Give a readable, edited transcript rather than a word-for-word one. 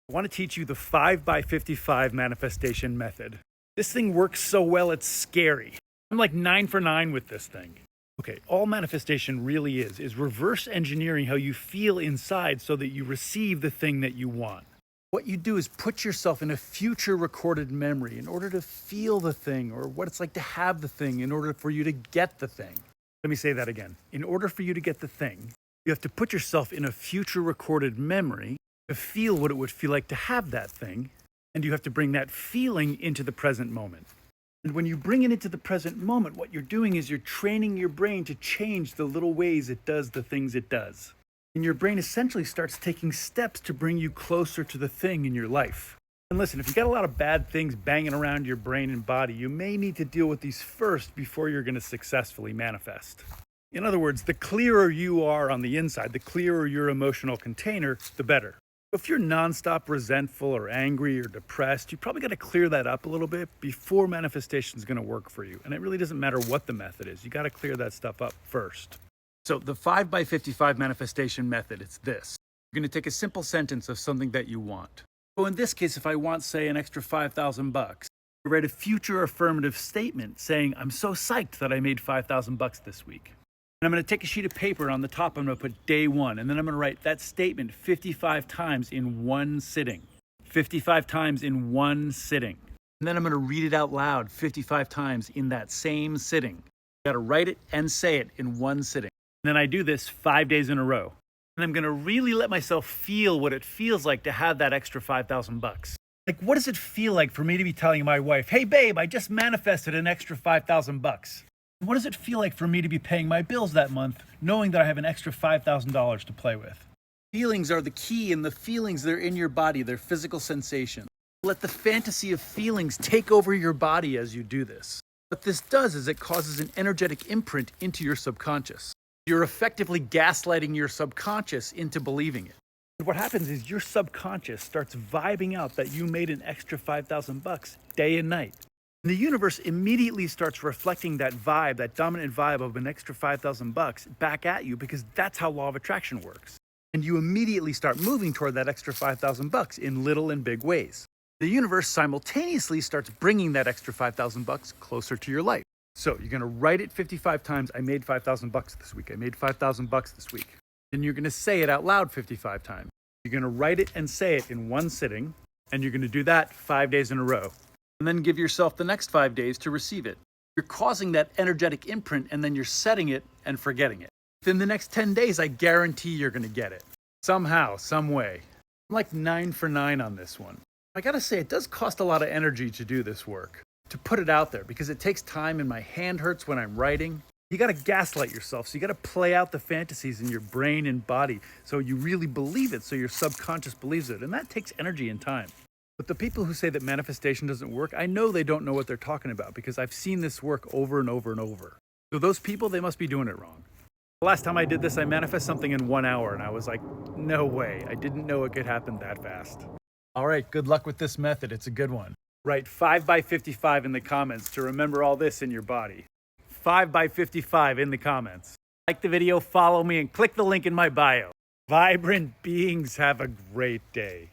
I want to teach you the 5x55 manifestation method. This thing works so well, it's scary. I'm like 9 for 9 with this thing. Okay, all manifestation really is reverse engineering how you feel inside so that you receive the thing that you want. What you do is put yourself in a future recorded memory in order to feel the thing, or what it's like to have the thing in order for you to get the thing. Let me say that again. In order for you to get the thing, you have to put yourself in a future recorded memory to feel what it would feel like to have that thing, and you have to bring that feeling into the present moment. And when you bring it into the present moment, what you're doing is you're training your brain to change the little ways it does the things it does. And your brain essentially starts taking steps to bring you closer to the thing in your life. And listen, if you got a lot of bad things banging around your brain and body, you may need to deal with these first before you're going to successfully manifest. In other words, the clearer you are on the inside, the clearer your emotional container, the better. If you're nonstop resentful or angry or depressed, you probably got to clear that up a little bit before manifestation is going to work for you. And it really doesn't matter what the method is. You got to clear that stuff up first. So the 5x55 manifestation method, it's this. You're going to take a simple sentence of something that you want. So in this case, if I want, say, an extra $5,000, I write a future affirmative statement saying, I'm so psyched that I made $5,000 this week. And I'm going to take a sheet of paper, and on the top I'm going to put day one, and then I'm going to write that statement 55 times in one sitting. 55 times in one sitting. And then I'm going to read it out loud 55 times in that same sitting. You got to write it and say it in one sitting. And then I do this 5 days in a row. And I'm going to really let myself feel what it feels like to have that extra $5,000. Like, what does it feel like for me to be telling my wife, hey babe, I just manifested an extra $5,000? What does it feel like for me to be paying my bills that month, knowing that I have an extra $5,000 to play with? Feelings are the key, and the feelings, they're in your body, they're physical sensations. Let the fantasy of feelings take over your body as you do this. What this does is it causes an energetic imprint into your subconscious. You're effectively gaslighting your subconscious into believing it. And what happens is your subconscious starts vibing out that you made an extra $5,000 day and night. And the universe immediately starts reflecting that vibe, that dominant vibe of an extra $5,000 back at you, because that's how law of attraction works. And you immediately start moving toward that extra $5,000 in little and big ways. The universe simultaneously starts bringing that extra $5,000 closer to your life. So you're going to write it 55 times. I made $5,000 this week. I made $5,000 this week. Then you're going to say it out loud 55 times. You're going to write it and say it in one sitting. And you're going to do that 5 days in a row. And then give yourself the next 5 days to receive it. You're causing that energetic imprint, and then you're setting it and forgetting it. Within the next 10 days, I guarantee you're going to get it. Somehow, some way. I'm like 9 for 9 on this one. I gotta say, it does cost a lot of energy to do this work, to put it out there, because it takes time and my hand hurts when I'm writing. You gotta gaslight yourself, so you gotta play out the fantasies in your brain and body so you really believe it, so your subconscious believes it, and that takes energy and time. But the people who say that manifestation doesn't work, I know they don't know what they're talking about, because I've seen this work over and over and over. So those people, they must be doing it wrong. The last time I did this, I manifested something in 1 hour, and I was like, no way, I didn't know it could happen that fast. All right, good luck with this method. It's a good one. Write 5x55 in the comments to remember all this in your body. 5x55 in the comments. Like the video, follow me, and click the link in my bio. Vibrant beings, have a great day.